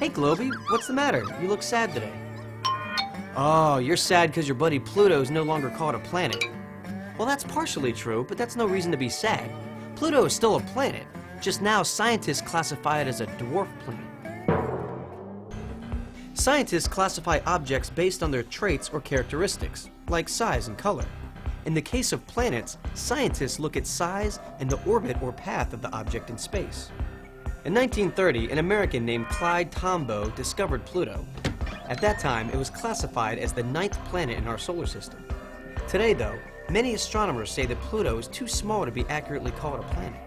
Hey Globey, what's the matter? You look sad today. Oh, you're sad because your buddy Pluto is no longer called a planet. Well, that's partially true, but that's no reason to be sad. Pluto is still a planet, just now scientists classify it as a dwarf planet. Scientists classify objects based on their traits or characteristics, like size and color. In the case of planets, scientists look at size and the orbit or path of the object in space. In 1930, an American named Clyde Tombaugh discovered Pluto. At that time, it was classified as the 9th planet in our solar system. Today, though, many astronomers say that Pluto is too small to be accurately called a planet.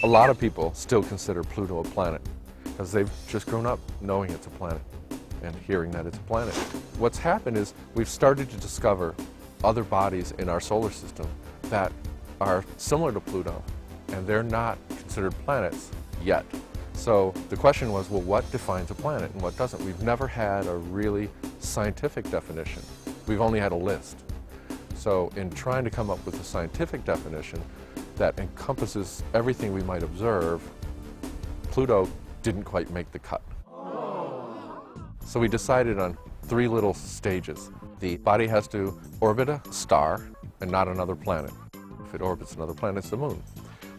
A lot of people still consider Pluto a planet because they've just grown up knowing it's a planet and hearing that it's a planet. What's happened is we've started to discover other bodies in our solar system that are similar to Pluto, and they're not considered planets yet. So the question was, well, what defines a planet and what doesn't? We've never had a really scientific definition. We've only had a list. So in trying to come up with a scientific definition that encompasses everything we might observe, Pluto didn't quite make the cut. So we decided on 3 little stages. The body has to orbit a star and not another planet. If it orbits another planet, it's the moon.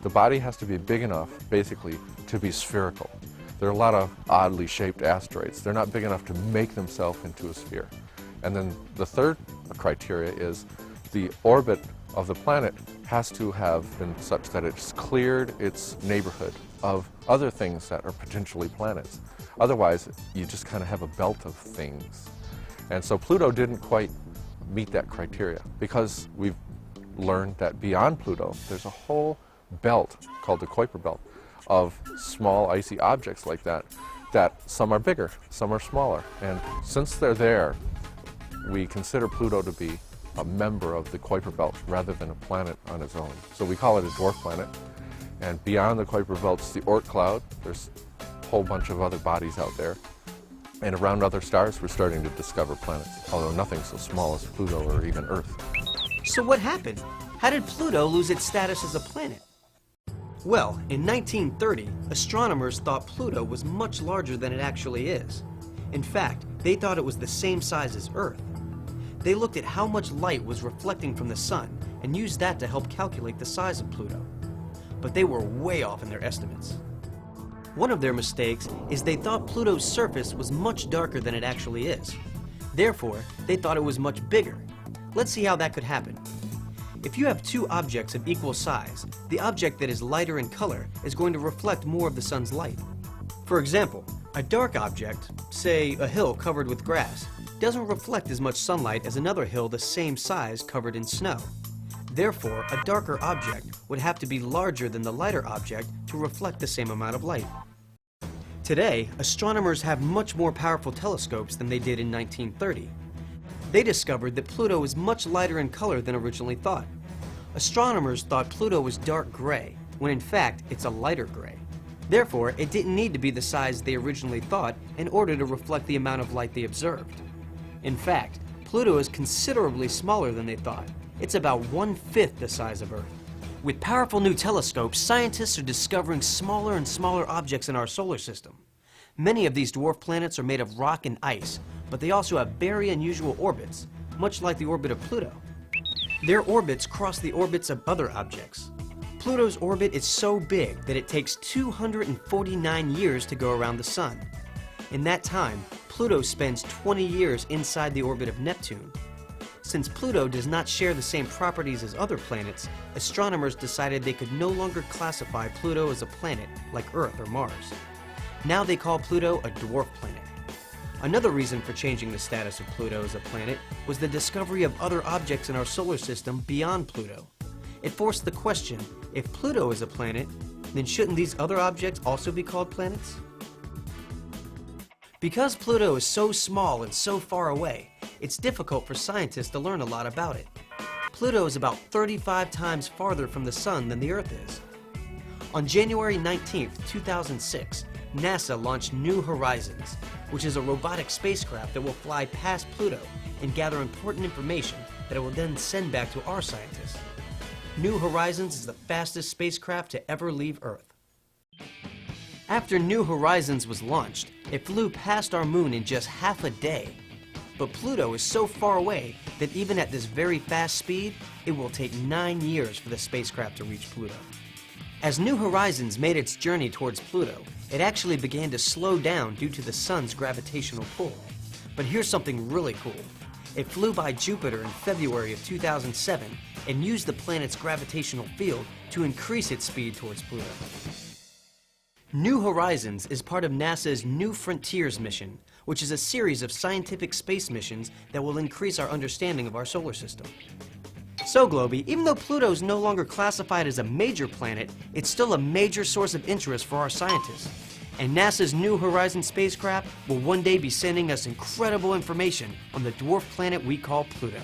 The body has to be big enough, basically, to be spherical. There are a lot of oddly shaped asteroids. They're not big enough to make themselves into a sphere. And then the third criteria is the orbit of the planet has to have been such that it's cleared its neighborhood of other things that are potentially planets. Otherwise, you just kind of have a belt of things. And so Pluto didn't quite meet that criteria because we've learned that beyond Pluto, there's a whole belt called the Kuiper Belt of small icy objects like that, that some are bigger, some are smaller. And since they're there, we consider Pluto to be a member of the Kuiper Belt rather than a planet on its own. So we call it a dwarf planet. And beyond the Kuiper Belt's the Oort cloud. There's a whole bunch of other bodies out there. And around other stars, we're starting to discover planets, although nothing so small as Pluto or even Earth. So what happened? How did Pluto lose its status as a planet? Well, in 1930, astronomers thought Pluto was much larger than it actually is. In fact, they thought it was the same size as Earth. They looked at how much light was reflecting from the sun and used that to help calculate the size of Pluto. But they were way off in their estimates. One of their mistakes is they thought Pluto's surface was much darker than it actually is. Therefore, they thought it was much bigger. Let's see how that could happen. If you have 2 objects of equal size, the object that is lighter in color is going to reflect more of the sun's light. For example, a dark object, say a hill covered with grass, doesn't reflect as much sunlight as another hill the same size covered in snow. Therefore, a darker object would have to be larger than the lighter object to reflect the same amount of light. Today, astronomers have much more powerful telescopes than they did in 1930. They discovered that Pluto is much lighter in color than originally thought. Astronomers thought Pluto was dark gray, when in fact it's a lighter gray. Therefore, it didn't need to be the size they originally thought in order to reflect the amount of light they observed. In fact, Pluto is considerably smaller than they thought. It's about 1/5 the size of Earth. With powerful new telescopes, scientists are discovering smaller and smaller objects in our solar system. Many of these dwarf planets are made of rock and ice, but they also have very unusual orbits, much like the orbit of Pluto. Their orbits cross the orbits of other objects. Pluto's orbit is so big that it takes 249 years to go around the Sun. In that time, Pluto spends 20 years inside the orbit of Neptune. Since Pluto does not share the same properties as other planets, astronomers decided they could no longer classify Pluto as a planet like Earth or Mars. Now they call Pluto a dwarf planet. Another reason for changing the status of Pluto as a planet was the discovery of other objects in our solar system beyond Pluto. It forced the question, if Pluto is a planet, then shouldn't these other objects also be called planets? Because Pluto is so small and so far away, it's difficult for scientists to learn a lot about it. Pluto is about 35 times farther from the Sun than the Earth is. On January 19, 2006, NASA launched New Horizons, which is a robotic spacecraft that will fly past Pluto and gather important information that it will then send back to our scientists. New Horizons is the fastest spacecraft to ever leave Earth. After New Horizons was launched, it flew past our moon in just half a day. But Pluto is so far away that even at this very fast speed, it will take 9 years for the spacecraft to reach Pluto. As New Horizons made its journey towards Pluto, it actually began to slow down due to the sun's gravitational pull. But here's something really cool. It flew by Jupiter in February of 2007 and used the planet's gravitational field to increase its speed towards Pluto. New Horizons is part of NASA's New Frontiers mission, which is a series of scientific space missions that will increase our understanding of our solar system. So, Globey, even though Pluto is no longer classified as a major planet, it's still a major source of interest for our scientists. And NASA's New Horizons spacecraft will one day be sending us incredible information on the dwarf planet we call Pluto.